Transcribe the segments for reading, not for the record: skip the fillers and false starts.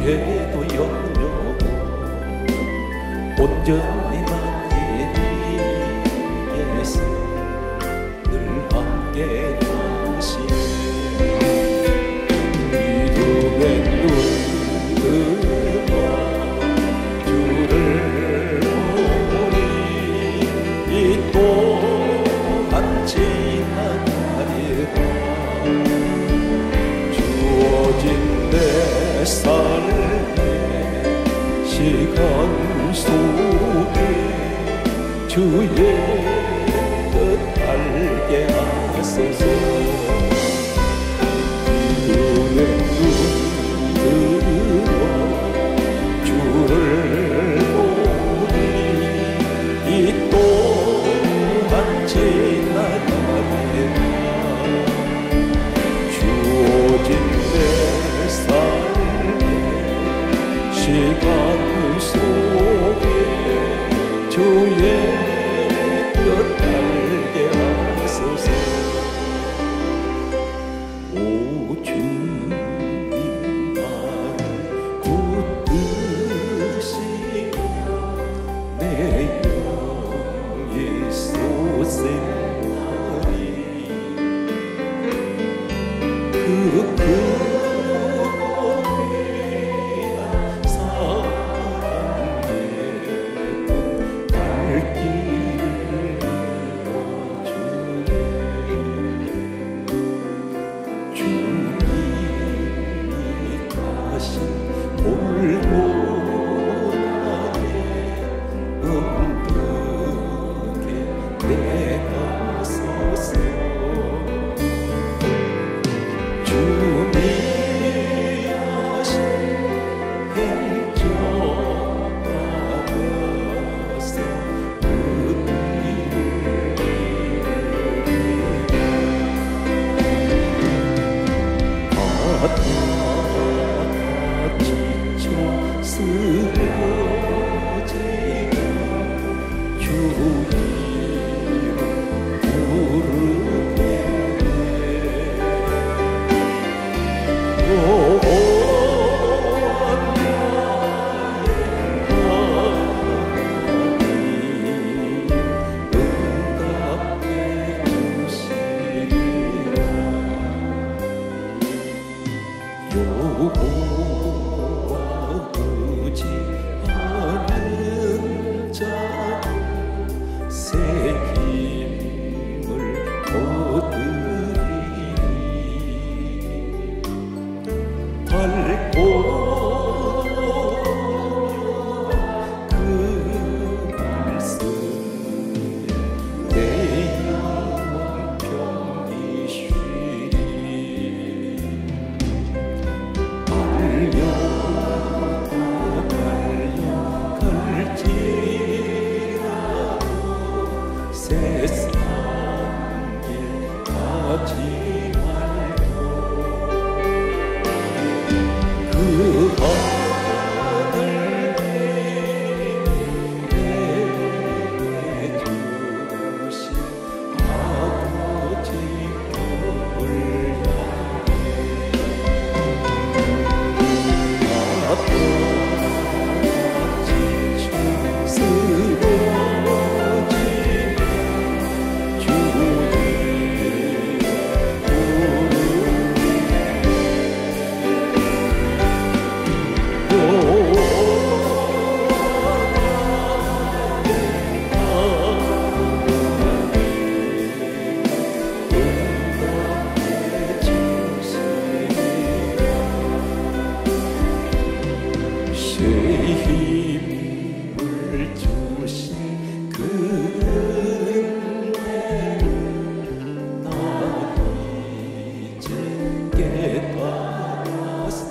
후회도 염려고 온전히 난 길에서 늘 함께 당신의 믿음의 눈 뜨고 주를 보니 이 또한 지나가리라 주어진 내 삶의 시간 속에 주의 뜻 알게 하소서 눈에 눈 들어 주를 보니 이 또한 지나가리라 주어진 내 삶의 시간 속에 주의 뜻 알게 하소서 오 주님 나를 붙드시고 내 영의 솟음하리 그 여호와오지 않은 자는 새 힘을 얻으리니 밟고 그 말씀에 내 영혼 편히 쉬리 갈지라도 세상 길 가지 말고 그 하늘 내게 주신 아버지 품을 힘을 주신 그 은혜를 난 이제 깨달았어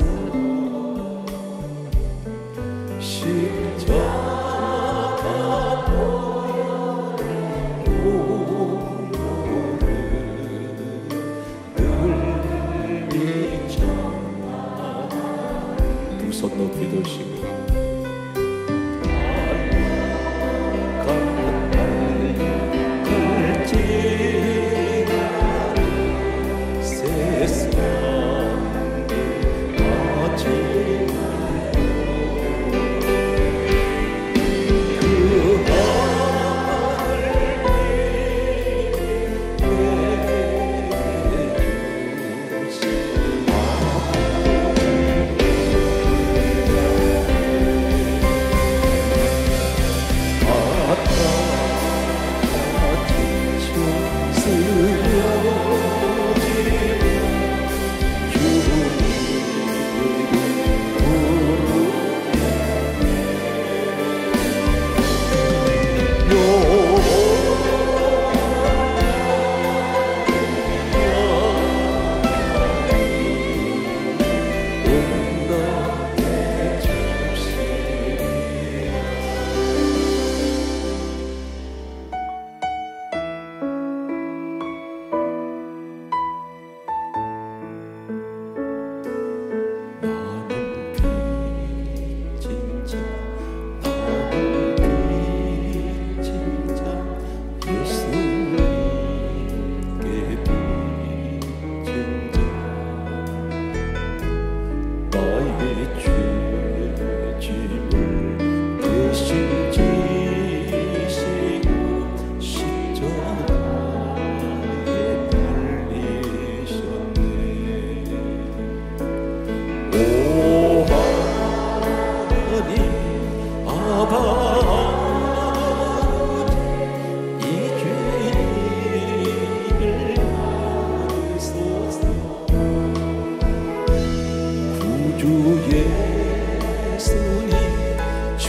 십자가 보혈의 늘 잊었나 두 손 높이 드시고 세상에 가지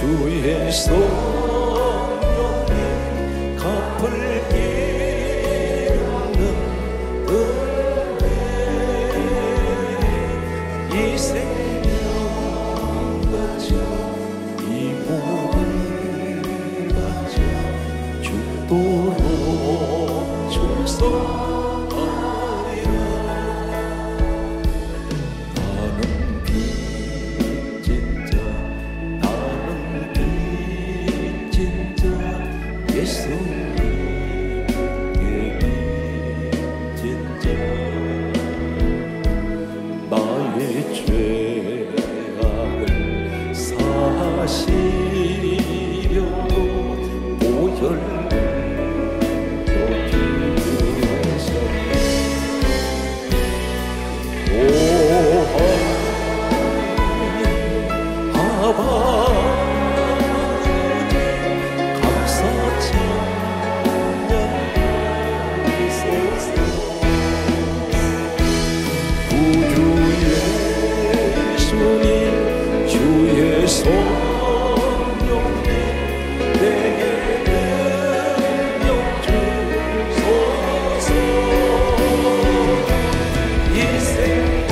주의 성령님 갚을 길 없는 은혜 이 생명 바쳐 이 몸을 바쳐 죽도록 충성하리라. 나는 빚진 자 나는 빚진 자 예수님께 빚진 자 나의 죄악을 사시려고 보혈로 죽으셨네. 오 하나님 아버지 감사 찬양하소서. 구주 예수님 주의 성령님 내게 능력 주소서. 이 생명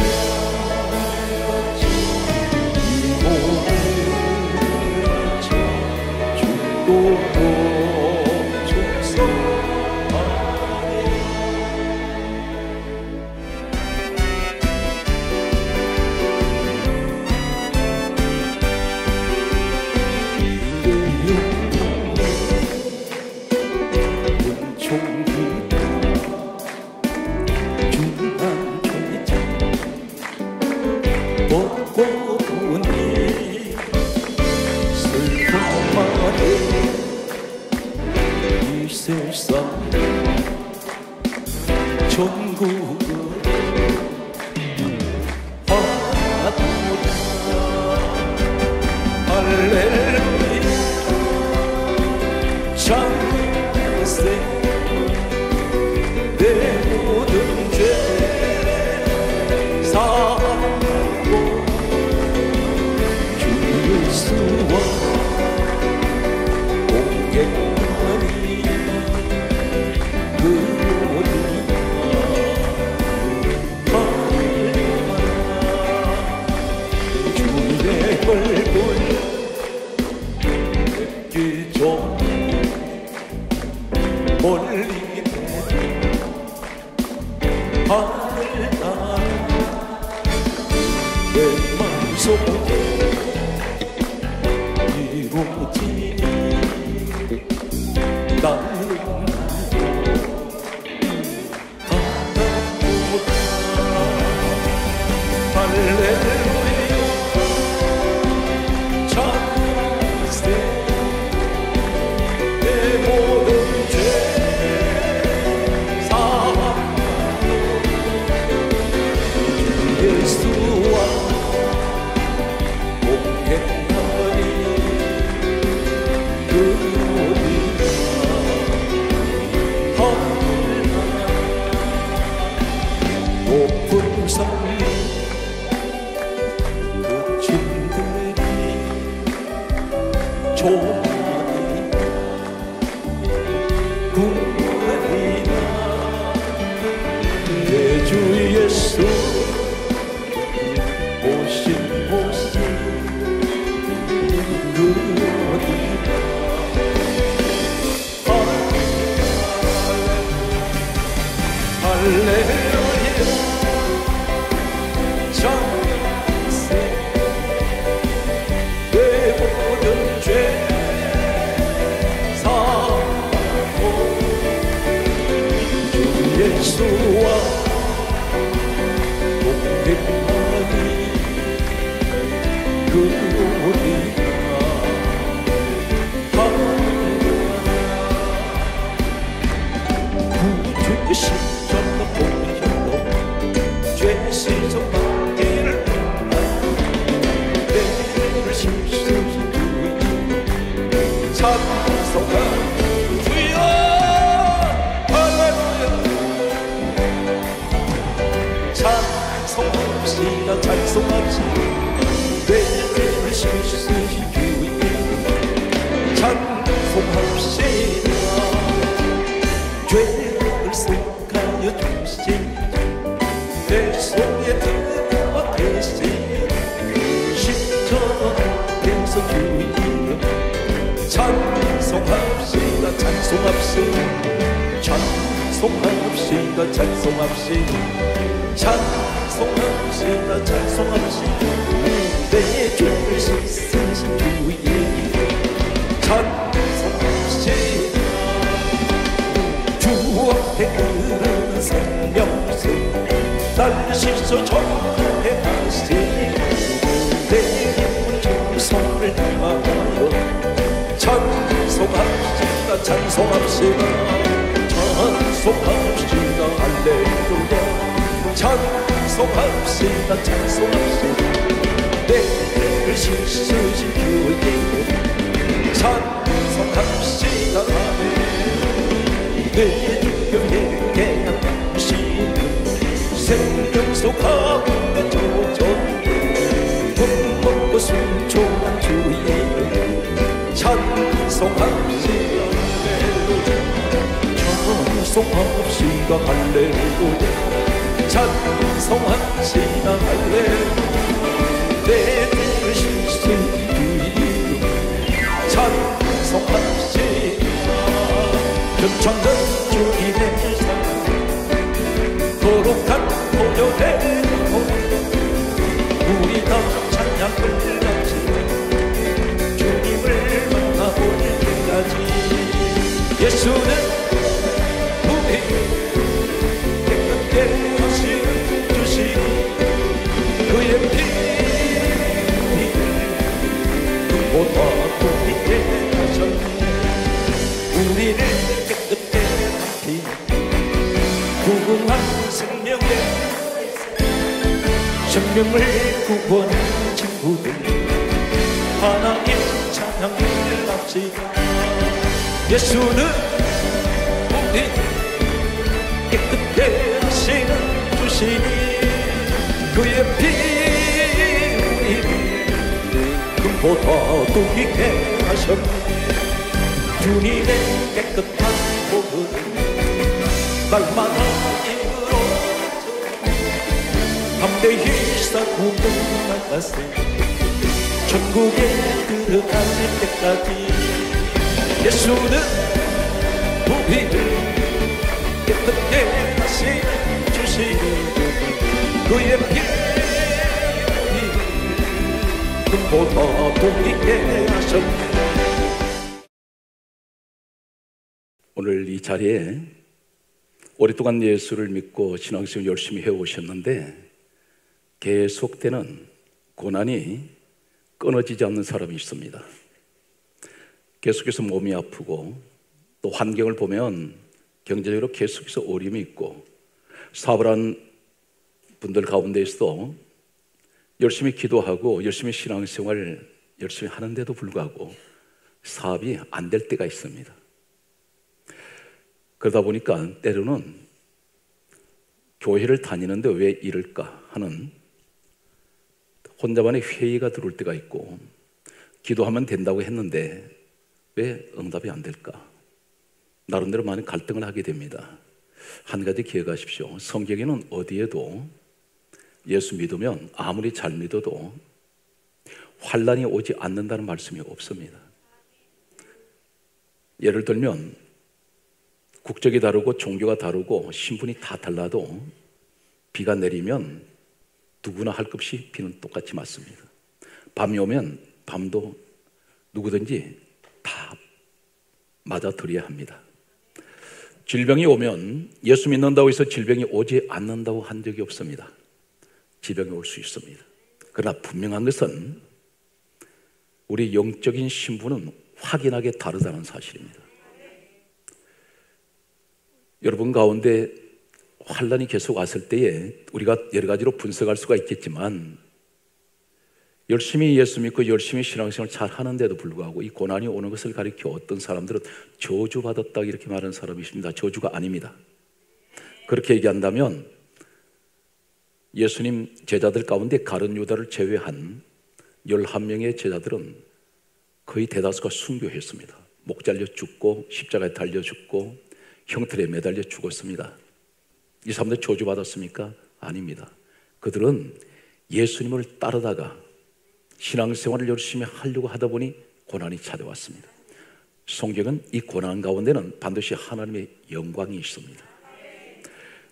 바쳐 이 몸을 바쳐 죽도록 충성하리. 은총기 중한 종이장 먹고 보니 슬픔만은 이 세상 전국을 하나도다. 할렐루야 찬양세 내 모든 죄 사하고 주 예수와 공개하니 그 모든 주의 얼굴 뵙기 전 멀리 하늘 따라 내 맘속에 이루어지니 나는 하나보다. 할렐루야 찬양세 내 모든 죄 예수와 공개하니 그 어디가 하늘나라 높은 산 그 짐들이 조만이 구하리라. 내 주 예수 오신 그 어디가 할렐루야 찬양세 내 모든 죄 사하고 주 예수와 동행하니 그 어디가 구주 십자가 보혈로 죄 씻어 받기를 내를 실수시 찬송하 주여 할렐루야 찬송합시다 찬송합시다 내를 실수시 주여 찬송합시다. 죄를 속하여 주신 내 속에 들어와 계신 십자가에서 주 이름 찬송합시다. 찬송합시다. 찬송합시다. 찬송합시다. 찬송합시다. 찬송합시다. 내 죄를 씻으신 주 이름 찬송합시다. 주 앞에 흐르는 생명수 날 씻어 정하게 하시니 내 기쁜 정성을 다하여 찬송합시다. 찬송합시다. 찬송합시다. 할렐루야. 찬송합시다. 찬송합시다. 내 죄를 씻으신 주의 찬송합시다. 내 주님께 하시는 생명수 가운데 조전 품먹고 순종한 주의 찬송합시다. 찬송합시다. 할렐루야. 찬송합시다. 할렐루야. 내 죄를 씻으신 주의 찬송합시다. 금천는 주님의 사랑 거룩한 보혈의 우리 다 찬양을 합시다. 주님을 만나볼 때까지 예수는 우리 깨끗게 하시는 주신 그의 피 보다 우리께 하셨네. 우리를 깨끗게 하신 구원한 생명을 구원한 친구들 하나님 찬양을 합시다. 예수는 우리 깨끗게 하시는 주시니 그의 피 우리를 금보다 두리게 하셨네. 주님의 깨끗한 복은 날마다 입으로 담대히 쌓고 나가세 천국에 들어갈 때까지 예수는 우리를 깨끗게 하시는 주시니 그의 피 우리를 금보다 두리게 하셨네. 오늘 이 자리에 오랫동안 예수를 믿고 신앙생활 열심히 해오셨는데 계속되는 고난이 끊어지지 않는 사람이 있습니다. 계속해서 몸이 아프고 또 환경을 보면 경제적으로 계속해서 어려움이 있고 사업을 한 분들 가운데에서도 열심히 기도하고 열심히 신앙생활을 열심히 하는데도 불구하고 사업이 안 될 때가 있습니다. 그러다 보니까 때로는 교회를 다니는데 왜 이럴까 하는 혼자만의 회의가 들어올 때가 있고 기도하면 된다고 했는데 왜 응답이 안 될까? 나름대로 많은 갈등을 하게 됩니다. 한 가지 기억하십시오. 성경에는 어디에도 예수 믿으면 아무리 잘 믿어도 환난이 오지 않는다는 말씀이 없습니다. 예를 들면 국적이 다르고 종교가 다르고 신분이 다 달라도 비가 내리면 누구나 할 것 없이 비는 똑같이 맞습니다. 밤이 오면 밤도 누구든지 다 맞아들여야 합니다. 질병이 오면 예수 믿는다고 해서 질병이 오지 않는다고 한 적이 없습니다. 질병이 올 수 있습니다. 그러나 분명한 것은 우리 영적인 신분은 확연하게 다르다는 사실입니다. 여러분 가운데 환난이 계속 왔을 때에 우리가 여러 가지로 분석할 수가 있겠지만 열심히 예수 믿고 열심히 신앙생활을 잘 하는데도 불구하고 이 고난이 오는 것을 가리켜 어떤 사람들은 저주받았다 이렇게 말하는 사람이 있습니다. 저주가 아닙니다. 그렇게 얘기한다면 예수님 제자들 가운데 가룟 유다를 제외한 11명의 제자들은 거의 대다수가 순교했습니다. 목 잘려 죽고 십자가에 달려 죽고 형틀에 매달려 죽었습니다. 이 사람들 저주받았습니까? 아닙니다. 그들은 예수님을 따르다가 신앙생활을 열심히 하려고 하다 보니 고난이 찾아왔습니다. 성경은 이 고난 가운데는 반드시 하나님의 영광이 있습니다.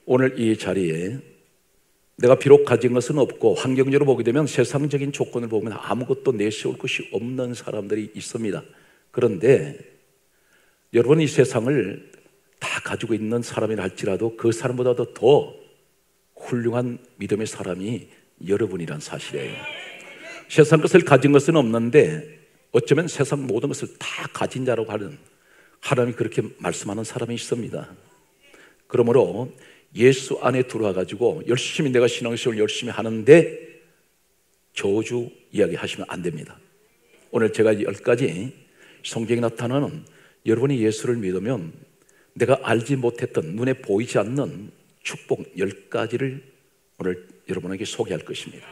오늘 이 자리에 내가 비록 가진 것은 없고 환경적으로 보게 되면 세상적인 조건을 보면 아무것도 내세울 것이 없는 사람들이 있습니다. 그런데 여러분, 이 세상을 다 가지고 있는 사람이라 할지라도 그 사람보다도 더 훌륭한 믿음의 사람이 여러분이란 사실이에요. 세상 것을 가진 것은 없는데 어쩌면 세상 모든 것을 다 가진 자라고 하는, 하나님이 그렇게 말씀하는 사람이 있습니다. 그러므로 예수 안에 들어와 가지고 열심히 내가 신앙생활을 열심히 하는데 저주 이야기 하시면 안 됩니다. 오늘 제가 10가지 성경에 나타나는 여러분이 예수를 믿으면 내가 알지 못했던, 눈에 보이지 않는 축복 10가지를 오늘 여러분에게 소개할 것입니다.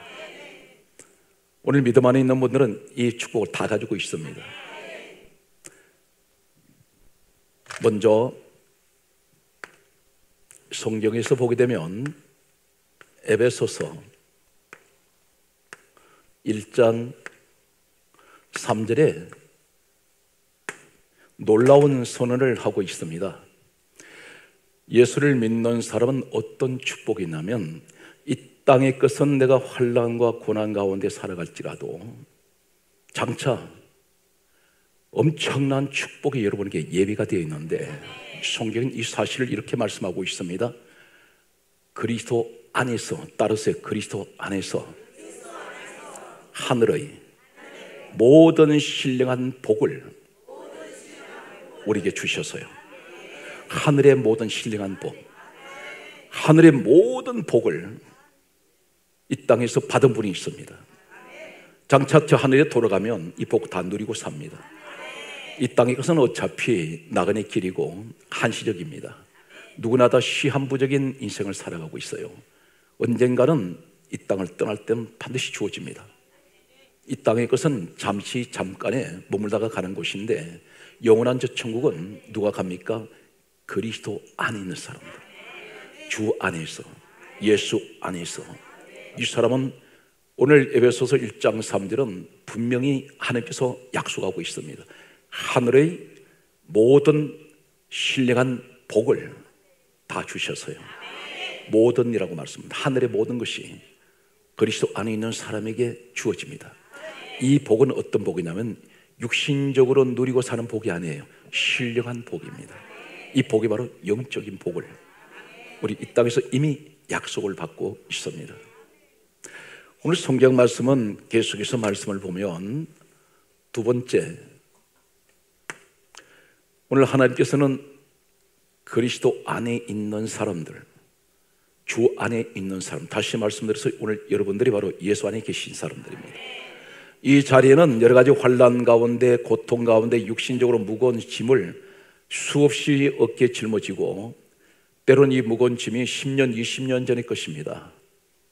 오늘 믿음 안에 있는 분들은 이 축복을 다 가지고 있습니다. 먼저 성경에서 보게 되면 에베소서 1장 3절에 놀라운 선언을 하고 있습니다. 예수를 믿는 사람은 어떤 축복이 있냐면, 이 땅의 것은 내가 환난과 고난 가운데 살아갈지라도 장차 엄청난 축복이 여러분에게 예비가 되어 있는데, 성경은 이 사실을 이렇게 말씀하고 있습니다. 그리스도 안에서, 따르세요. 그리스도 안에서 하늘의 모든 신령한 복을 우리에게 주셔서요. 하늘의 모든 신령한 복, 하늘의 모든 복을 이 땅에서 받은 분이 있습니다. 장차 저 하늘에 돌아가면 이 복 다 누리고 삽니다. 이 땅의 것은 어차피 나그네 길이고 한시적입니다. 누구나 다 시한부적인 인생을 살아가고 있어요. 언젠가는 이 땅을 떠날 때는 반드시 주어집니다. 이 땅의 것은 잠시 잠깐에 머물다가 가는 곳인데, 영원한 저 천국은 누가 갑니까? 그리스도 안에 있는 사람들, 주 안에서, 예수 안에서. 이 사람은 오늘 에베소서 1장 3절은 분명히 하나님께서 약속하고 있습니다. 하늘의 모든 신령한 복을 다 주셔서요. 모든이라고 말씀합니다. 하늘의 모든 것이 그리스도 안에 있는 사람에게 주어집니다. 이 복은 어떤 복이냐면 육신적으로 누리고 사는 복이 아니에요. 신령한 복입니다. 이 복이 바로 영적인 복을 우리 이 땅에서 이미 약속을 받고 있습니다. 오늘 성경 말씀은 계속해서 말씀을 보면, 두 번째, 오늘 하나님께서는 그리스도 안에 있는 사람들, 주 안에 있는 사람, 다시 말씀드려서 오늘 여러분들이 바로 예수 안에 계신 사람들입니다. 이 자리에는 여러 가지 환난 가운데, 고통 가운데 육신적으로 무거운 짐을 수없이 어깨에 짊어지고, 때로는 이 무거운 짐이 10년, 20년 전의 것입니다.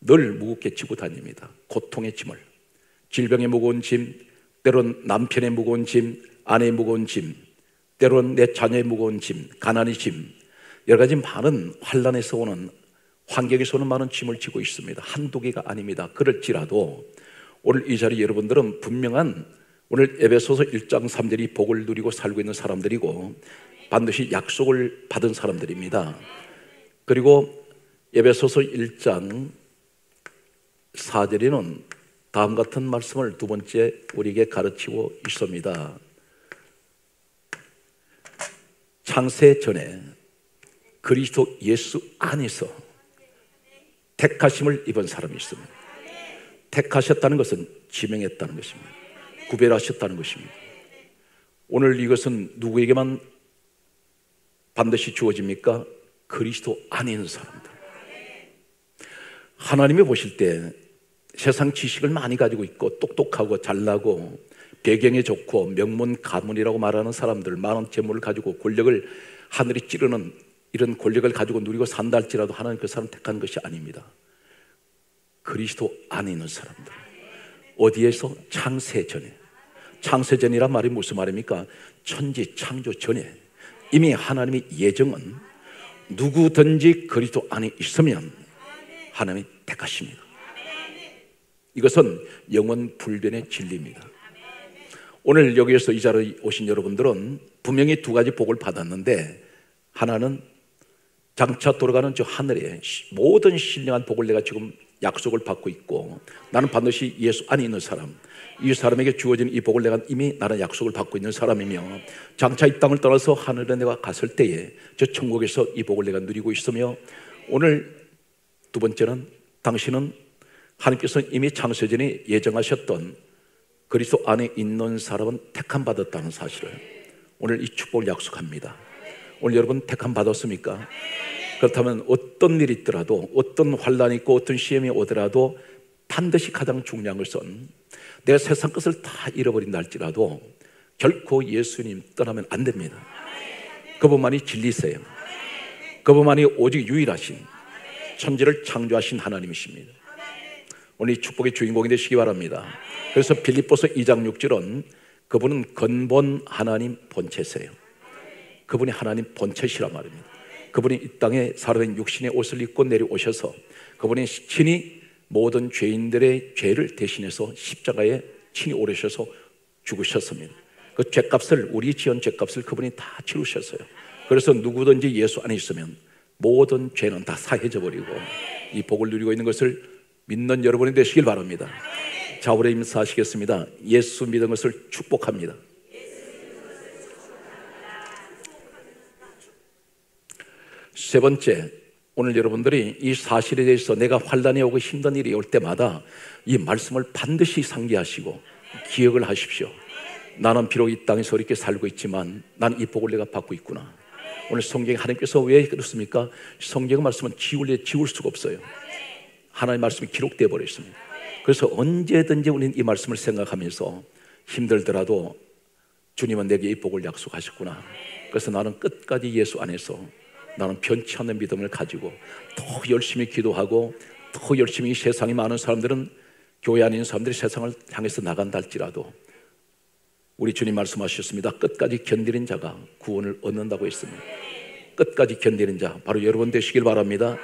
늘 무겁게 지고 다닙니다. 고통의 짐을, 질병의 무거운 짐, 때로는 남편의 무거운 짐, 아내의 무거운 짐, 때로는 내 자녀의 무거운 짐, 가난의 짐, 여러 가지 많은 환난에서 오는, 환경에서 오는 많은 짐을 지고 있습니다. 한두 개가 아닙니다. 그럴지라도 오늘 이 자리 여러분들은 분명한, 오늘 에베소서 1장 3절이 복을 누리고 살고 있는 사람들이고 반드시 약속을 받은 사람들입니다. 그리고 에베소서 1장 4절에는 다음 같은 말씀을 두 번째 우리에게 가르치고 있습니다. 창세 전에 그리스도 예수 안에서 택하심을 입은 사람이 있습니다. 택하셨다는 것은 지명했다는 것입니다. 구별하셨다는 것입니다. 오늘 이것은 누구에게만 반드시 주어집니까? 그리스도 안에 있는 사람들. 하나님이 보실 때 세상 지식을 많이 가지고 있고 똑똑하고 잘나고 배경이 좋고 명문 가문이라고 말하는 사람들, 많은 재물을 가지고 권력을 하늘이 찌르는 이런 권력을 가지고 누리고 산다 할지라도 하나님 그 사람 택한 것이 아닙니다. 그리스도 안에 있는 사람들. 어디에서? 창세 전에. 창세전이란 말이 무슨 말입니까? 천지 창조 전에 이미 하나님의 예정은 누구든지 그리스도 안에 있으면 하나님이 택하십니다. 이것은 영원 불변의 진리입니다. 오늘 여기에서 이 자리에 오신 여러분들은 분명히 두 가지 복을 받았는데, 하나는 장차 돌아가는 저 하늘에 모든 신령한 복을 내가 지금 약속을 받고 있고, 나는 반드시 예수 안에 있는 사람, 이 사람에게 주어진 이 복을 내가 이미 나는 약속을 받고 있는 사람이며, 장차 이 땅을 떠나서 하늘에 내가 갔을 때에 저 천국에서 이 복을 내가 누리고 있으며, 오늘 두 번째는 당신은 하나님께서 이미 창세전에 예정하셨던 그리스도 안에 있는 사람은 택함 받았다는 사실을 오늘 이 축복을 약속합니다. 오늘 여러분 택함 받았습니까? 그렇다면 어떤 일이 있더라도, 어떤 환란이 있고 어떤 시험이 오더라도 반드시 가장 중요한 것은 내가 세상 것을 다 잃어버린다 할지라도 결코 예수님 떠나면 안 됩니다. 그분만이 진리세요. 그분만이 오직 유일하신 천지를 창조하신 하나님이십니다. 오늘 이 축복의 주인공이 되시기 바랍니다. 그래서 빌립보서 2장 6절은 그분은 근본 하나님 본체세요. 그분이 하나님 본체시란 말입니다. 그분이 이 땅에 사람의 육신의 옷을 입고 내려오셔서 그분이 친히 모든 죄인들의 죄를 대신해서 십자가에 친히 오르셔서 죽으셨습니다. 그 죄값을, 우리 지은 죄값을 그분이 다 치르셨어요. 그래서 누구든지 예수 안에 있으면 모든 죄는 다 사해져 버리고 이 복을 누리고 있는 것을 믿는 여러분이 되시길 바랍니다. 자, 오래 인사하시겠습니다. 예수 믿은 것을 축복합니다. 세 번째, 오늘 여러분들이 이 사실에 대해서 내가 환난이 오고 힘든 일이 올 때마다 이 말씀을 반드시 상기하시고 기억을 하십시오. 나는 비록 이 땅에서 이렇게 살고 있지만 난 이 복을 내가 받고 있구나. 오늘 성경에 하나님께서 왜 그렇습니까? 성경 말씀은 지울 수가 없어요. 하나님의 말씀이 기록되어 버려 있습니다. 그래서 언제든지 우리는 이 말씀을 생각하면서 힘들더라도 주님은 내게 이 복을 약속하셨구나. 그래서 나는 끝까지 예수 안에서 나는 변치 않는 믿음을 가지고 더 열심히 기도하고 더 열심히 세상에 많은 사람들은, 교회 안에 있는 사람들이 세상을 향해서 나간다 할지라도 우리 주님 말씀하셨습니다. 끝까지 견디는 자가 구원을 얻는다고 했습니다. 끝까지 견디는 자 바로 여러분 되시길 바랍니다.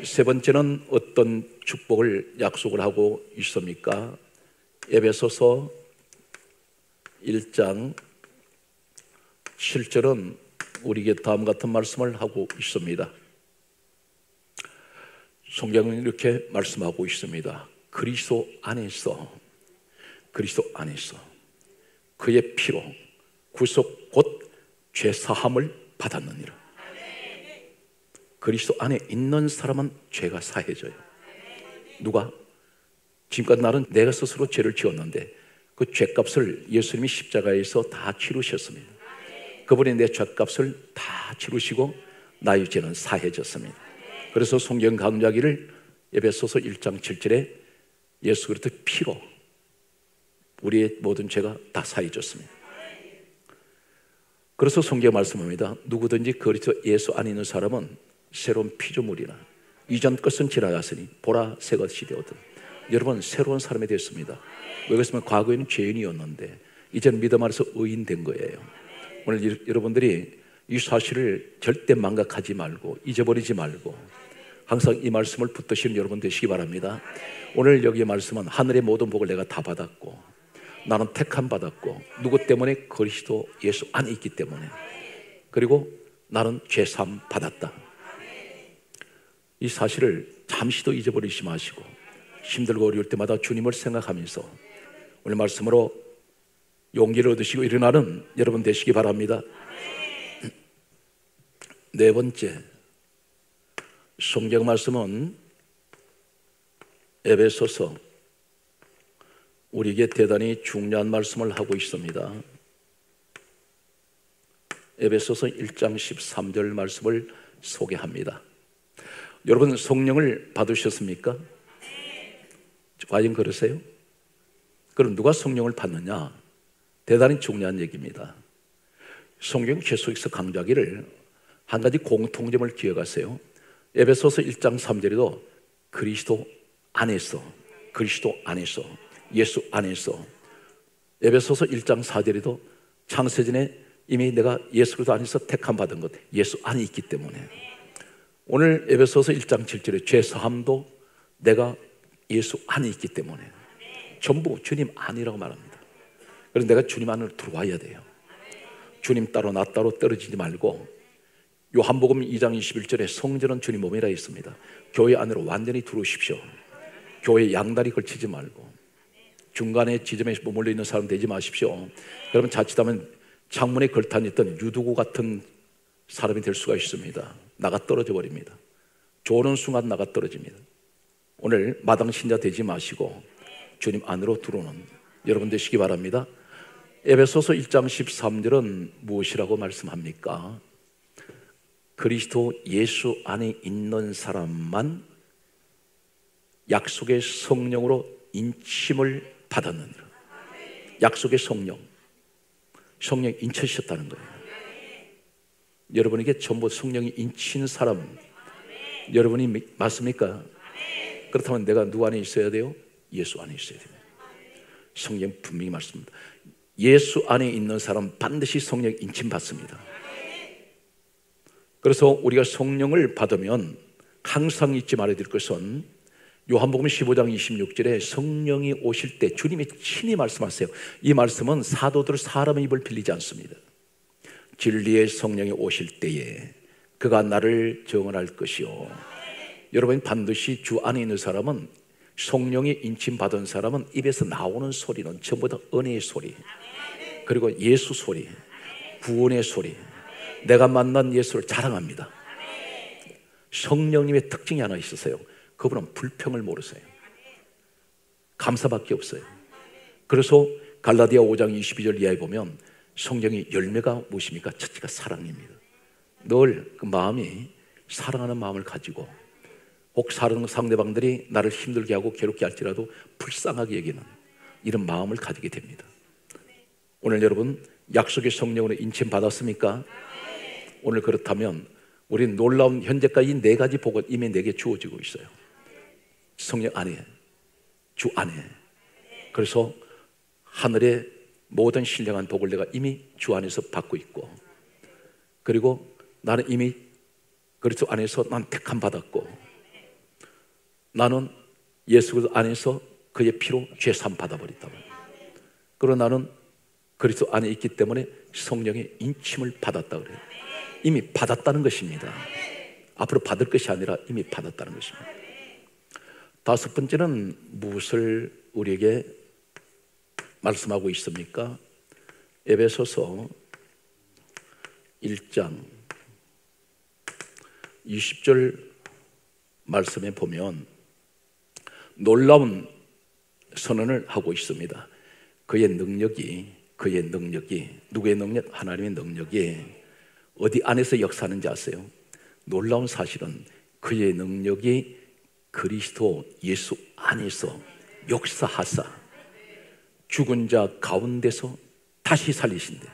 세 번째는 어떤 축복을 약속을 하고 있습니까? 에베소서 1장 7절은 우리에게 다음 같은 말씀을 하고 있습니다. 성경은 이렇게 말씀하고 있습니다. 그리스도 안에서 그의 피로 구속 곧 죄사함을 받았느니라. 그리스도 안에 있는 사람은 죄가 사해져요. 누가? 지금까지 나는 내가 스스로 죄를 지었는데 그 죄값을 예수님이 십자가에서 다 치르셨습니다. 그분이 내 죄값을 다 치르시고 나의 죄는 사해졌습니다. 그래서 성경 강조하기를 에베소서 1장 7절에 예수 그리스도의 피로 우리의 모든 죄가 다 사해졌습니다. 그래서 성경 말씀합니다. 누구든지 그리스도 예수 안에 있는 사람은 새로운 피조물이나 이전 것은 지나갔으니 보라 새 것이 되었다. 여러분 새로운 사람이 됐습니다. 왜 그랬으면 과거에는 죄인이었는데 이제는 믿음 안에서 의인 된 거예요. 오늘 여러분들이 이 사실을 절대 망각하지 말고 잊어버리지 말고 항상 이 말씀을 붙드시는 여러분 되시기 바랍니다. 오늘 여기의 말씀은 하늘의 모든 복을 내가 다 받았고 나는 택함 받았고 누구 때문에? 그리스도 예수 안에 있기 때문에. 그리고 나는 죄사함 받았다. 이 사실을 잠시도 잊어버리지 마시고 힘들고 어려울 때마다 주님을 생각하면서 오늘 말씀으로 용기를 얻으시고 일어나는 여러분 되시기 바랍니다. 네 번째, 성경 말씀은 에베소서 우리에게 대단히 중요한 말씀을 하고 있습니다. 에베소서 1장 13절 말씀을 소개합니다. 여러분 성령을 받으셨습니까? 과연 그러세요? 그럼 누가 성령을 받느냐? 대단히 중요한 얘기입니다. 성경 계속해서 강조하기를 한 가지 공통점을 기억하세요. 에베소서 1장 3절에도 그리스도 안에서 예수 안에서 에베소서 1장 4절에도 창세전에 이미 내가 예수 그리스도 안에서 택함 받은 것, 예수 안에 있기 때문에. 오늘 에베소서 1장 7절에 죄 사함도 내가 예수 안에 있기 때문에. 전부 주님 안이라고 말합니다. 그래서 내가 주님 안으로 들어와야 돼요. 주님 따로 나 따로 떨어지지 말고, 요한복음 2장 21절에 성전은 주님 몸이라 했습니다. 교회 안으로 완전히 들어오십시오. 교회 양다리 걸치지 말고 중간에 지점에 머물러 있는 사람 되지 마십시오. 여러분 자칫하면 창문에 걸타있던 유두구 같은 사람이 될 수가 있습니다. 나가 떨어져 버립니다. 조는 순간 나가 떨어집니다. 오늘 마당 신자 되지 마시고 주님 안으로 들어오는 여러분 되시기 바랍니다. 에베소서 1장 13절은 무엇이라고 말씀합니까? 그리스도 예수 안에 있는 사람만 약속의 성령으로 인침을 받았느니라. 약속의 성령, 성령 인쳐주셨다는 거예요. 여러분에게 전부 성령이 인친 사람, 여러분이 맞습니까? 그렇다면 내가 누구 안에 있어야 돼요? 예수 안에 있어야 돼요. 성령 분명히 말씀합니다. 예수 안에 있는 사람 반드시 성령 인침 받습니다. 그래서 우리가 성령을 받으면 항상 잊지 말아야 될 것은 요한복음 15장 26절에 성령이 오실 때 주님이 친히 말씀하세요. 이 말씀은 사도들 사람의 입을 빌리지 않습니다. 진리의 성령이 오실 때에 그가 나를 정언할 것이요. 여러분 반드시 주 안에 있는 사람은, 성령이 인침받은 사람은 입에서 나오는 소리는 전부 다 은혜의 소리, 그리고 예수 소리, 구원의 소리, 내가 만난 예수를 자랑합니다. 성령님의 특징이 하나 있으세요. 그분은 불평을 모르세요. 감사밖에 없어요. 그래서 갈라디아 5장 22절 이하에 보면 성령의 열매가 무엇입니까? 첫째가 사랑입니다. 늘 그 마음이 사랑하는 마음을 가지고, 혹 사랑하는 상대방들이 나를 힘들게 하고 괴롭게 할지라도 불쌍하게 여기는 이런 마음을 가지게 됩니다. 오늘 여러분 약속의 성령으로 인침 받았습니까? 오늘 그렇다면 우리는 놀라운 현재까지 4가지 복은 이미 내게 주어지고 있어요. 성령 안에, 주 안에. 그래서 하늘의 모든 신령한 복을 내가 이미 주 안에서 받고 있고, 그리고 나는 이미 그리스도 안에서 난 택함 받았고, 나는 예수 그리스도 안에서 그의 피로 죄 사함 받아버렸다. 그리고 나는 그리스도 안에 있기 때문에 성령의 인침을 받았다 그래요. 이미 받았다는 것입니다. 앞으로 받을 것이 아니라 이미 받았다는 것입니다. 5번째는 무엇을 우리에게 말씀하고 있습니까? 에베소서 1장 20절 말씀에 보면 놀라운 선언을 하고 있습니다. 그의 능력이 누구의 능력? 하나님의 능력이 어디 안에서 역사하는지 아세요? 놀라운 사실은 그의 능력이 그리스도 예수 안에서 역사하사 죽은 자 가운데서 다시 살리신대.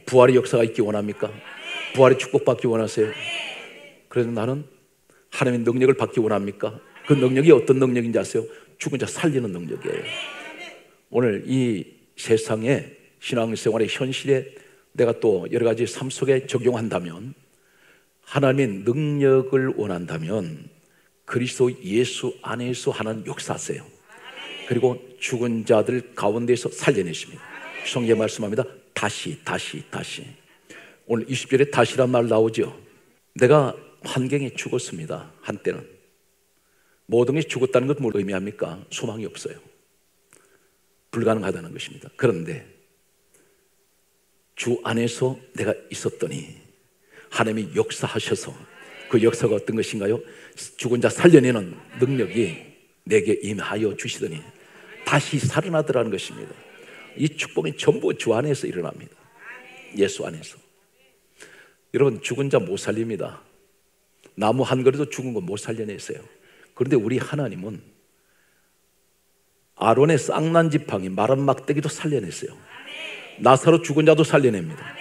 부활의 역사가 있기 원합니까? 부활의 축복받기 원하세요? 그래서 나는 하나님의 능력을 받기 원합니까? 그 능력이 어떤 능력인지 아세요? 죽은 자 살리는 능력이에요. 오늘 이 세상의 신앙생활의 현실에 내가 또 여러 가지 삶 속에 적용한다면, 하나님의 능력을 원한다면 그리스도 예수 안에서 하나님 역사하세요. 그리고 죽은 자들 가운데서 살려내십니다. 성경에 말씀합니다. 다시. 오늘 20절에 다시란 말 나오죠. 내가 환경에 죽었습니다. 한때는. 모든 게 죽었다는 것 뭘 의미합니까? 소망이 없어요. 불가능하다는 것입니다. 그런데 주 안에서 내가 있었더니 하나님이 역사하셔서, 그 역사가 어떤 것인가요? 죽은 자 살려내는 능력이 내게 임하여 주시더니 다시 살아나더라는 것입니다. 이 축복이 전부 주 안에서 일어납니다. 예수 안에서. 여러분 죽은 자 못 살립니다. 나무 한 그루도 죽은 거 못 살려냈어요. 그런데 우리 하나님은 아론의 쌍난 지팡이, 마른 막대기도 살려냈어요. 나사로 죽은 자도 살려냅니다.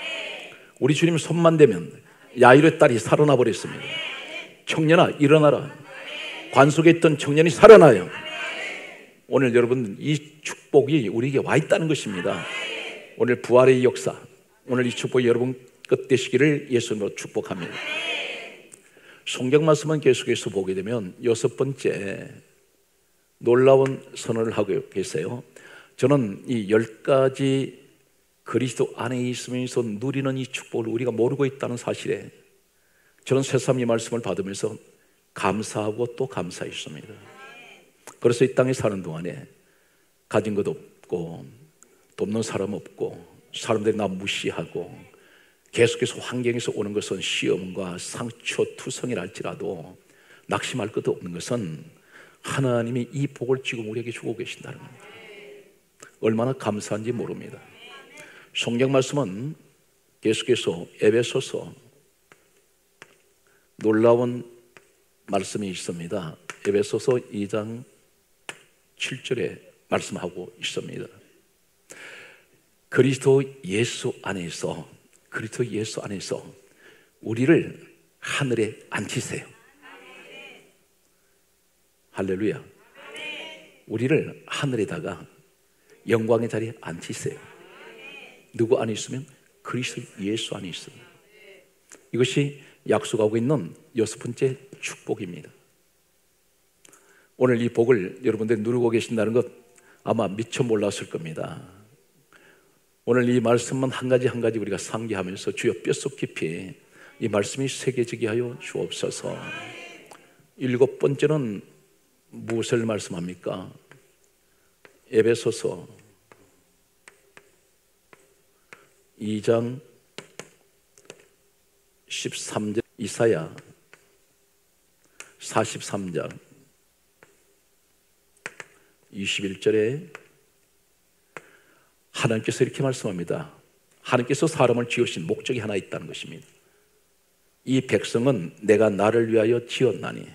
우리 주님 손만 대면 야이로의 딸이 살아나 버렸습니다. 청년아 일어나라. 관 속에 있던 청년이 살아나요. 오늘 여러분 이 축복이 우리에게 와 있다는 것입니다. 오늘 부활의 역사, 오늘 이 축복이 여러분 끝 되시기를 예수님으로 축복합니다. 성경 말씀은 계속해서 보게 되면 여섯 번째 놀라운 선언을 하고 계세요. 저는 이 10가지 그리스도 안에 있으면서 누리는 이 축복을 우리가 모르고 있다는 사실에 저는 새삼 이 말씀을 받으면서 감사하고 또 감사했습니다. 그래서 이 땅에 사는 동안에 가진 것 없고 돕는 사람 없고 사람들이 나 무시하고 계속해서 환경에서 오는 것은 시험과 상처, 투성이랄지라도 낙심할 것도 없는 것은 하나님이 이 복을 지금 우리에게 주고 계신다는 겁니다. 얼마나 감사한지 모릅니다. 성경 말씀은 계속해서 에베소서 놀라운 말씀이 있습니다. 에베소서 2장 7절에 말씀하고 있습니다. 그리스도 예수 안에서 우리를 하늘에 앉히세요. 할렐루야. 우리를 하늘에다가 영광의 자리에 앉히세요. 누구 안에 있으면? 그리스도 예수 안에 있습니다. 이것이 약속하고 있는 여섯 번째 축복입니다. 오늘 이 복을 여러분들이 누리고 계신다는 것 아마 미처 몰랐을 겁니다. 오늘 이 말씀만 한 가지 한 가지 우리가 상기하면서 주여 뼛속 깊이 이 말씀이 새겨지게 하여 주옵소서. 일곱 번째는 무엇을 말씀합니까? 에베소서 2장 13절, 이사야 43장 21절에 하나님께서 이렇게 말씀합니다. 하나님께서 사람을 지으신 목적이 하나 있다는 것입니다. 이 백성은 내가 나를 위하여 지었나니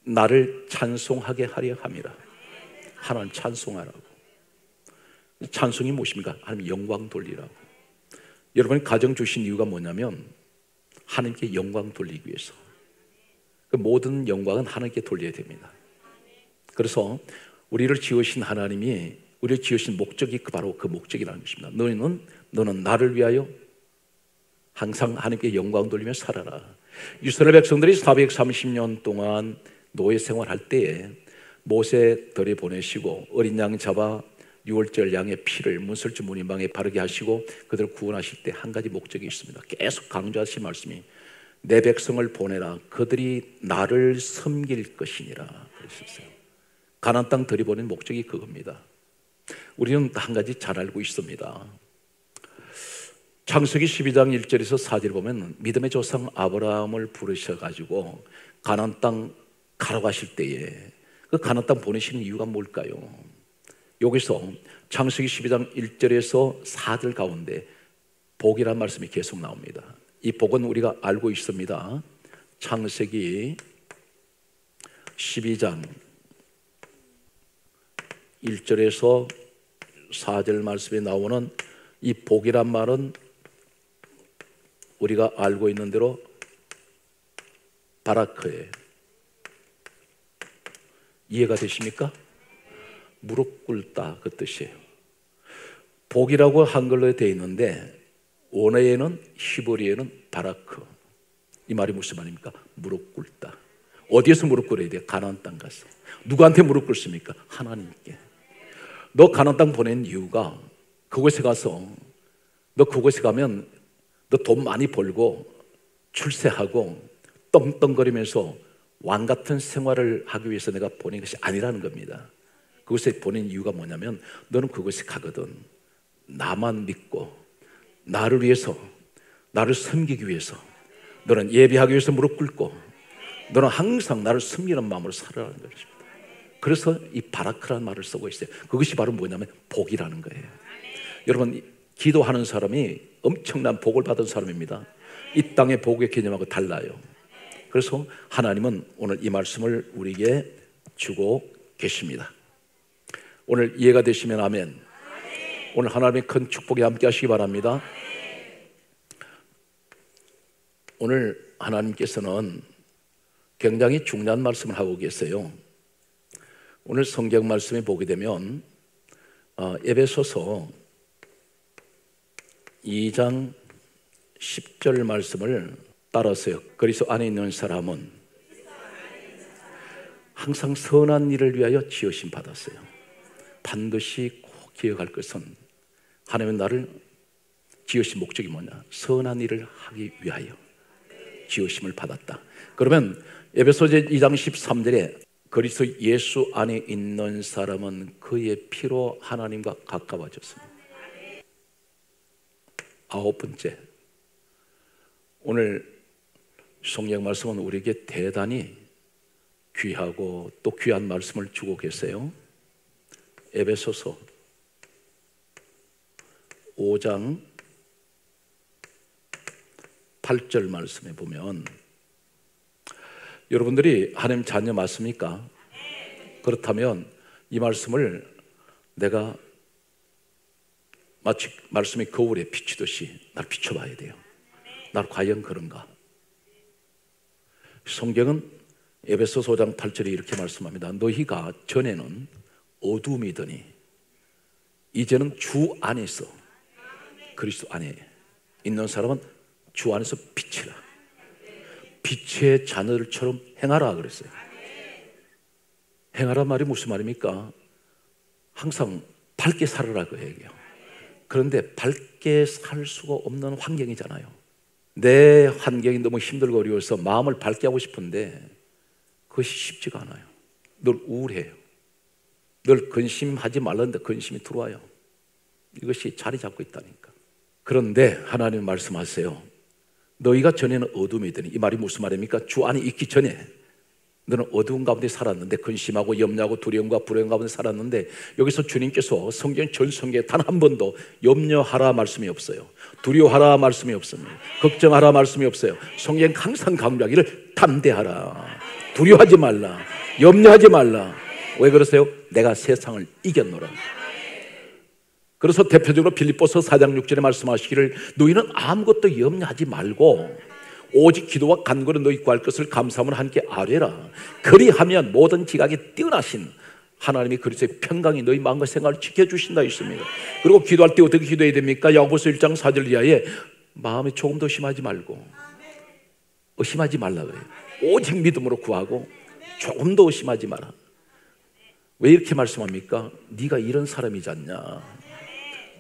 나를 찬송하게 하려 함이라. 하나님 찬송하라고. 찬송이 무엇입니까? 하나님 영광 돌리라고. 여러분이 가정 주신 이유가 뭐냐면 하나님께 영광 돌리기 위해서. 그 모든 영광은 하나님께 돌려야 됩니다. 그래서 우리를 지으신 하나님이 우리를 지으신 목적이 바로 그 목적이라는 것입니다. 너는 나를 위하여 항상 하나님께 영광 돌리며 살아라. 이스라엘 백성들이 430년 동안 노예 생활할 때에 모세 들에 보내시고 어린 양 잡아 유월절 양의 피를 문설주 문인방에 바르게 하시고 그들을 구원하실 때 한 가지 목적이 있습니다. 계속 강조하신 말씀이 내 백성을 보내라. 그들이 나를 섬길 것이니라 그러셨어요. 가나안 땅 들이보낸 목적이 그겁니다. 우리는 한 가지 잘 알고 있습니다. 창세기 12장 1절에서 4절 보면 믿음의 조상 아브라함을 부르셔가지고 가나안 땅 가러 가실 때에 그 가나안 땅 보내시는 이유가 뭘까요? 여기서 창세기 12장 1절에서 4절 가운데 복이라는 말씀이 계속 나옵니다. 이 복은 우리가 알고 있습니다. 창세기 12장 1절에서 4절 말씀에 나오는 이 복이란 말은 우리가 알고 있는 대로 바라크예요. 이해가 되십니까? 무릎 꿇다 그 뜻이에요. 복이라고 한글로 되어 있는데 원어에는 히브리어에는 바라크. 이 말이 무슨 말입니까? 무릎 꿇다. 어디에서 무릎 꿇어야 돼요? 가나안 땅 가서. 누구한테 무릎 꿇습니까? 하나님께. 너 가나안 땅 보낸 이유가 그곳에 가서 너 그곳에 가면 너 돈 많이 벌고 출세하고 떵떵거리면서 왕 같은 생활을 하기 위해서 내가 보낸 것이 아니라는 겁니다. 그곳에 보낸 이유가 뭐냐면 너는 그곳에 가거든 나만 믿고 나를 위해서 나를 섬기기 위해서 너는 예배하기 위해서 무릎 꿇고 너는 항상 나를 섬기는 마음으로 살아라는 것입니다. 그래서 이 바라크라는 말을 쓰고 있어요. 그것이 바로 뭐냐면 복이라는 거예요. 여러분 기도하는 사람이 엄청난 복을 받은 사람입니다. 이 땅의 복의 개념하고 달라요. 그래서 하나님은 오늘 이 말씀을 우리에게 주고 계십니다. 오늘 이해가 되시면 아멘. 오늘 하나님의 큰 축복에 함께 하시기 바랍니다. 오늘 하나님께서는 굉장히 중요한 말씀을 하고 계세요. 오늘 성경 말씀에 보게 되면 에베소서 2장 10절 말씀을 따라서요. 그리스도 안에 있는 사람은 항상 선한 일을 위하여 지으심 받았어요. 반드시 꼭 기억할 것은 하나님은 나를 지으신 목적이 뭐냐? 선한 일을 하기 위하여 지으심을 받았다. 그러면 에베소서 2장 13절에 그리스도 예수 안에 있는 사람은 그의 피로 하나님과 가까워졌습니다. 아홉 번째, 오늘 성경 말씀은 우리에게 대단히 귀하고 또 귀한 말씀을 주고 계세요. 에베소서 5장 8절 말씀에 보면, 여러분들이 하나님 자녀 맞습니까? 그렇다면 이 말씀을 내가 마치 말씀이 거울에 비치듯이 날 비춰봐야 돼요. 날 과연 그런가? 성경은 에베소서 5장 8절에 이렇게 말씀합니다. 너희가 전에는 어둠이더니 이제는 주 안에서, 그리스도 안에 있는 사람은 주 안에서 빛이라, 빛의 자녀들처럼 행하라 그랬어요. 행하란 말이 무슨 말입니까? 항상 밝게 살아라 그 얘기예요. 그런데 밝게 살 수가 없는 환경이잖아요. 내 환경이 너무 힘들고 어려워서 마음을 밝게 하고 싶은데 그것이 쉽지가 않아요. 늘 우울해요. 늘 근심하지 말라는데 근심이 들어와요. 이것이 자리 잡고 있다니까. 그런데 하나님 말씀하세요. 너희가 전에는 어둠이더니, 이 말이 무슨 말입니까? 주 안에 있기 전에 너는 어두운 가운데 살았는데, 근심하고 염려하고 두려움과 불안 가운데 살았는데, 여기서 주님께서 성경 전 성경에 단 한 번도 염려하라 말씀이 없어요. 두려워하라 말씀이 없습니다. 걱정하라 말씀이 없어요. 성경 항상 강조하기를 담대하라, 두려워하지 말라, 염려하지 말라. 왜 그러세요? 내가 세상을 이겼노라. 그래서 대표적으로 빌립보서 4장 6절에 말씀하시기를 너희는 아무것도 염려하지 말고 오직 기도와 간구로 너희 구할 것을 감사함으로 함께 아뢰라. 그리하면 모든 지각에 뛰어나신 하나님이 그리스도의 평강이 너희 마음과 생각을 지켜주신다 했습니다. 그리고 기도할 때 어떻게 기도해야 됩니까? 야고보서 1장 4절 이하에 마음에 조금 더 의심하지 말고, 의심하지 말라 그래요. 오직 믿음으로 구하고 조금 더 의심하지 마라. 왜 이렇게 말씀합니까? 네가 이런 사람이지 않냐?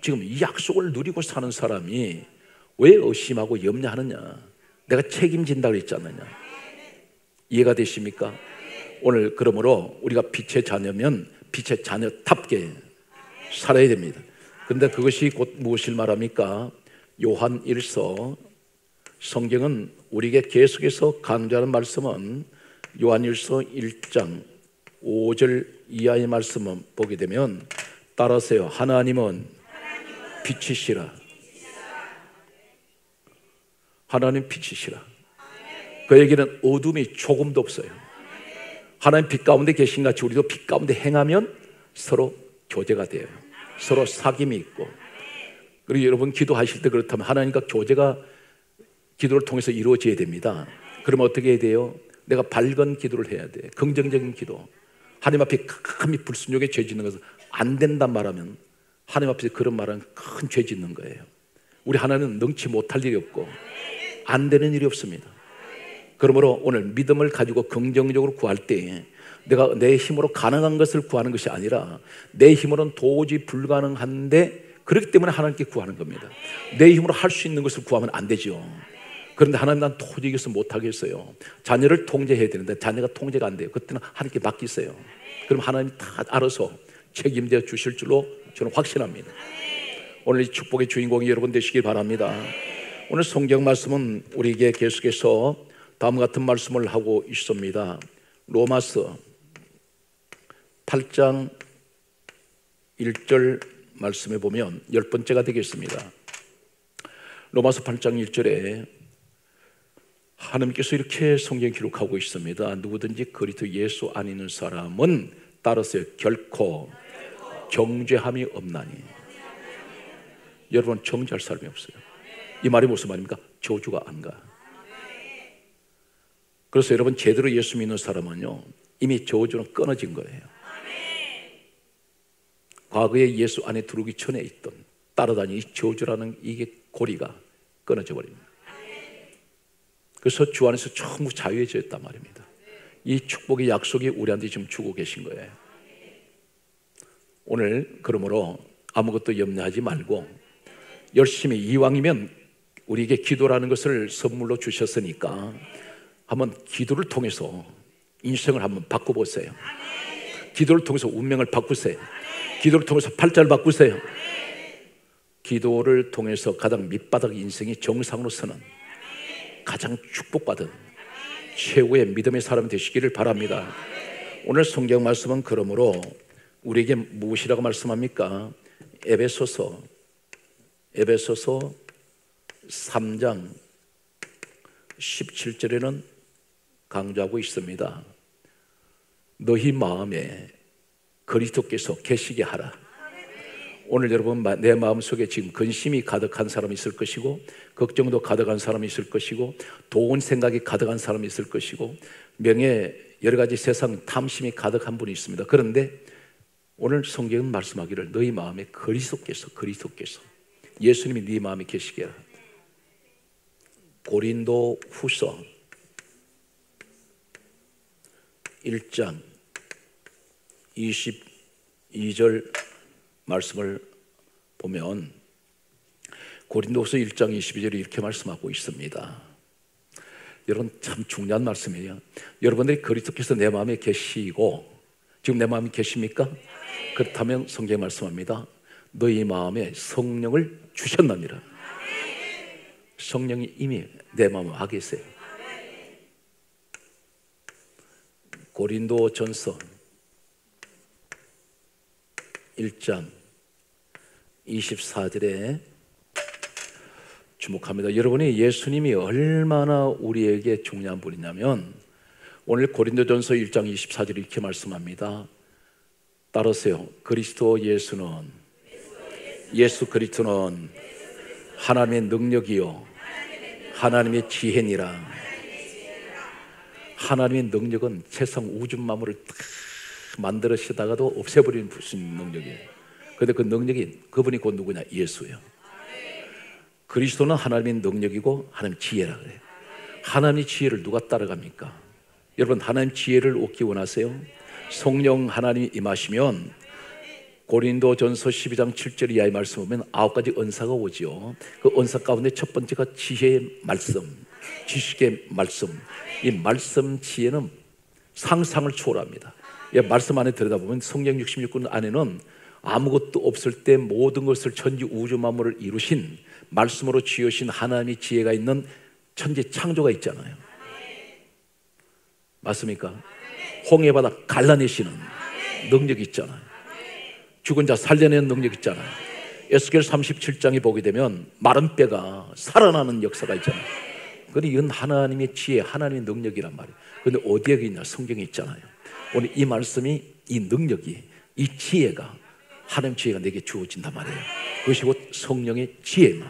지금 이 약속을 누리고 사는 사람이 왜 의심하고 염려하느냐? 내가 책임진다고 했지 않느냐? 이해가 되십니까? 오늘 그러므로 우리가 빛의 자녀면 빛의 자녀답게 살아야 됩니다. 그런데 그것이 곧 무엇을 말합니까? 요한 1서, 성경은 우리에게 계속해서 강조하는 말씀은 요한 1서 1장 5절 이하의 말씀을 보게 되면 따라서요. 하나님은 빛이시라. 하나님 빛이시라. 그에게는 어둠이 조금도 없어요. 하나님 빛 가운데 계신 같이 우리도 빛 가운데 행하면 서로 교제가 돼요. 서로 사귐이 있고. 그리고 여러분 기도하실 때 그렇다면 하나님과 교제가 기도를 통해서 이루어져야 됩니다. 그러면 어떻게 해야 돼요? 내가 밝은 기도를 해야 돼. 긍정적인 기도. 하나님 앞에 감히 불순종에 죄 짓는 것은 안 된단 말하면 하나님 앞에서 그런 말은 큰 죄 짓는 거예요. 우리 하나님은 능치 못할 일이 없고 안 되는 일이 없습니다. 그러므로 오늘 믿음을 가지고 긍정적으로 구할 때 내가 내 힘으로 가능한 것을 구하는 것이 아니라 내 힘으로는 도저히 불가능한데 그렇기 때문에 하나님께 구하는 겁니다. 내 힘으로 할 수 있는 것을 구하면 안 되죠. 그런데 하나님 난 도저히 이것을 못하겠어요. 자녀를 통제해야 되는데 자녀가 통제가 안 돼요. 그때는 하나님께 맡기세요. 그럼 하나님이 다 알아서 책임져 주실 줄로 저는 확신합니다. 오늘 이 축복의 주인공이 여러분 되시길 바랍니다. 오늘 성경 말씀은 우리에게 계속해서 다음과 같은 말씀을 하고 있습니다. 로마서 8장 1절 말씀에 보면 10번째가 되겠습니다. 로마서 8장 1절에 하나님께서 이렇게 성경 기록하고 있습니다. 누구든지 그리스도 예수 안에 있는 사람은 따라서 결코 정죄함이 없나니. 여러분 정죄할 사람이 없어요. 이 말이 무슨 말입니까? 저주가 안 가. 그래서 여러분 제대로 예수 믿는 사람은요 이미 저주는 끊어진 거예요. 과거에 예수 안에 들어오기 전에 있던 따라다니는 저주라는 이게 고리가 끊어져 버립니다. 그래서 주 안에서 전부 자유해졌단 말입니다. 이 축복의 약속이 우리한테 지금 주고 계신 거예요. 오늘 그러므로 아무것도 염려하지 말고 열심히, 이왕이면 우리에게 기도라는 것을 선물로 주셨으니까 한번 기도를 통해서 인생을 한번 바꿔보세요. 기도를 통해서 운명을 바꾸세요. 기도를 통해서 팔자를 바꾸세요. 기도를 통해서 가장 밑바닥 인생이 정상으로 서는 가장 축복받은 최고의 믿음의 사람이 되시기를 바랍니다. 오늘 성경 말씀은 그러므로 우리에게 무엇이라고 말씀합니까? 에베소서 3장 17절에는 강조하고 있습니다. 너희 마음에 그리스도께서 계시게 하라. 오늘 여러분, 내 마음속에 지금 근심이 가득한 사람이 있을 것이고, 걱정도 가득한 사람이 있을 것이고, 좋은 생각이 가득한 사람이 있을 것이고, 명예, 여러 가지 세상 탐심이 가득한 분이 있습니다. 그런데 오늘 성경은 말씀하기를 너희 마음에 그리스도께서 예수님이 네 마음에 계시게 하라. 고린도 후서 1장 22절 말씀을 보면 고린도후서 1장 22절에 이렇게 말씀하고 있습니다. 여러분, 참 중요한 말씀이에요. 여러분들이 그리스도께서 내 마음에 계시고, 지금 내 마음에 계십니까? 그렇다면 성경에 말씀합니다. 너희 마음에 성령을 주셨느니라. 성령이 이미 내 마음에 와 계세요. 고린도전서 1장 24절에 주목합니다. 여러분이 예수님이 얼마나 우리에게 중요한 분이냐면, 오늘 고린도전서 1장 24절에 이렇게 말씀합니다. 따르세요. 예수 그리스도는 하나님의 능력이요 하나님의 지혜니라. 하나님의 능력은 세상 우주 만물을 다 만들으시다가도 없애버리는 무슨 능력이에요. 그런데 그 능력이, 그분이 곧 누구냐? 예수예요. 그리스도는 하나님의 능력이고 하나님의 지혜라 그래요. 하나님의 지혜를 누가 따라갑니까? 여러분, 하나님 지혜를 얻기 원하세요? 성령 하나님이 임하시면 고린도전서 12장 7절 이하의 말씀 보면 9가지 은사가 오죠. 그 은사 가운데 첫 번째가 지혜의 말씀, 지식의 말씀. 이 말씀 지혜는 상상을 초월합니다. 이 말씀 안에 들여다보면 성경 66권 안에는 아무것도 없을 때 모든 것을 천지 우주 만물을 이루신, 말씀으로 지으신 하나님의 지혜가 있는 천지 창조가 있잖아요. 맞습니까? 홍해바다 갈라내시는 능력이 있잖아요. 죽은 자 살려내는 능력이 있잖아요. 에스겔 37장에 보게 되면 마른 뼈가 살아나는 역사가 있잖아요. 그런데 이건 하나님의 지혜, 하나님의 능력이란 말이에요. 그런데 어디에 있냐? 성경에 있잖아요. 오늘 이 말씀이, 이 능력이, 이 지혜가, 하나님 지혜가 내게 주어진단 말이에요. 그것이 곧 성령의 지혜만,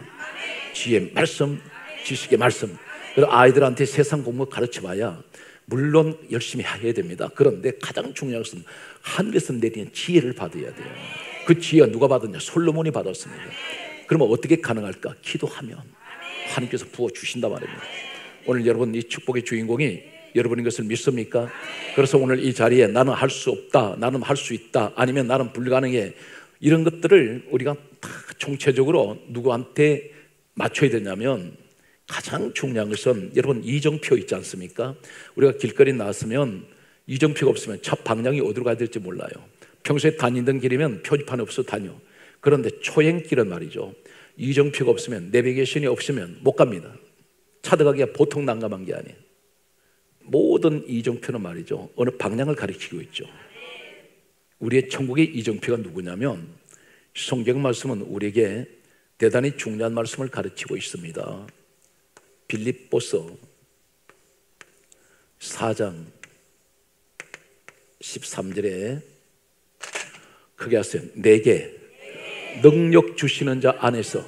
지혜의 말씀, 지식의 말씀. 그래서 아이들한테 세상 공부 가르쳐봐야 물론 열심히 해야 됩니다. 그런데 가장 중요한 것은 하늘에서 내리는 지혜를 받아야 돼요. 그 지혜가 누가 받았냐? 솔로몬이 받았습니다. 그러면 어떻게 가능할까? 기도하면 하나님께서 부어주신단 말입니다. 오늘 여러분, 이 축복의 주인공이 여러분인 것을 믿습니까? 그래서 오늘 이 자리에 나는 할 수 없다, 나는 할 수 있다, 아니면 나는 불가능해, 이런 것들을 우리가 다 총체적으로 누구한테 맞춰야 되냐면, 가장 중요한 것은 여러분 이정표 있지 않습니까? 우리가 길거리 나왔으면 이정표가 없으면 차 방향이 어디로 가야 될지 몰라요. 평소에 다니던 길이면 표지판이 없어도 다녀. 그런데 초행길은 말이죠, 이정표가 없으면, 내비게이션이 없으면 못 갑니다. 차 들어가기가 보통 난감한 게 아니에요. 모든 이정표는 말이죠, 어느 방향을 가리키고 있죠. 우리의 천국의 이정표가 누구냐면, 성경 말씀은 우리에게 대단히 중요한 말씀을 가르치고 있습니다. 빌립보서 4장 13절에 크게 하세요. 내게 능력 주시는 자 안에서.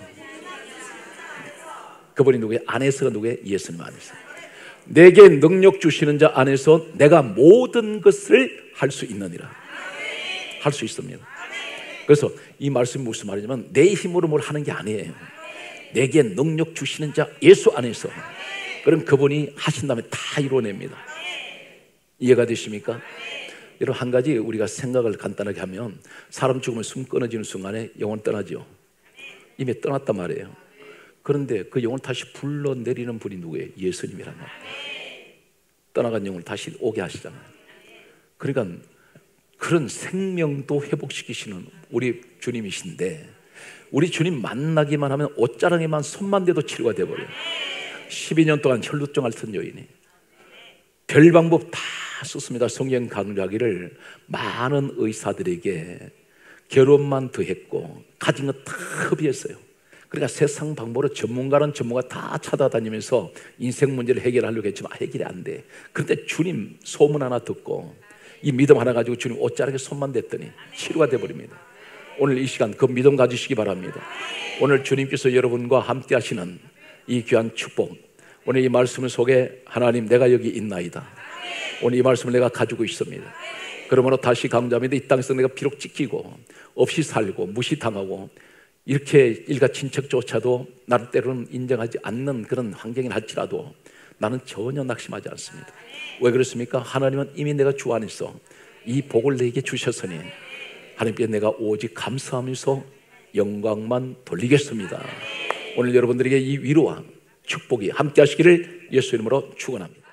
그분이 누구예요? 안에서가 누구예요? 예수님 안에서. 내게 능력 주시는 자 안에서 내가 모든 것을 할 수 있느니라. 할 수 있습니다. 그래서 이 말씀이 무슨 말이냐면 내 힘으로 뭘 하는 게 아니에요. 내게 능력 주시는 자 예수 안에서, 그럼 그분이 하신 다음에 다 이루어냅니다. 이해가 되십니까? 여러분, 한 가지 우리가 생각을 간단하게 하면, 사람 죽으면 숨 끊어지는 순간에 영혼 떠나죠. 이미 떠났단 말이에요. 그런데 그 영혼 다시 불러내리는 분이 누구예요? 예수님이란 말이에요. 떠나간 영혼을 다시 오게 하시잖아요. 그러니까 그런 생명도 회복시키시는 우리 주님이신데, 우리 주님 만나기만 하면 옷자락에만 손만 대도 치료가 돼버려요. 12년 동안 혈루증 앓던 여인이 별 방법 다 썼습니다. 성경 강좌기를 많은 의사들에게 결혼만 더했고 가진 거 다 협의했어요. 그러니까 세상 방법으로 전문가는 전문가 다 찾아다니면서 인생 문제를 해결하려고 했지만 해결이 안 돼. 그런데 주님 소문 하나 듣고 이 믿음 하나 가지고 주님 옷자락에 손만 댔더니 치료가 돼버립니다. 오늘 이 시간 그 믿음 가지시기 바랍니다. 오늘 주님께서 여러분과 함께 하시는 이 귀한 축복, 오늘 이 말씀 속에 하나님 내가 여기 있나이다, 오늘 이 말씀을 내가 가지고 있습니다. 그러므로 다시 강조합니다. 이 땅에서 내가 비록 찢기고 없이 살고 무시당하고 이렇게 일가 친척조차도 나를 때로는 인정하지 않는 그런 환경이 할지라도 나는 전혀 낙심하지 않습니다. 왜 그렇습니까? 하나님은 이미 내가 주 안에서 이 복을 내게 주셨으니 하나님께 내가 오직 감사하면서 영광만 돌리겠습니다. 오늘 여러분들에게 이 위로와 축복이 함께 하시기를 예수 이름으로 축원합니다.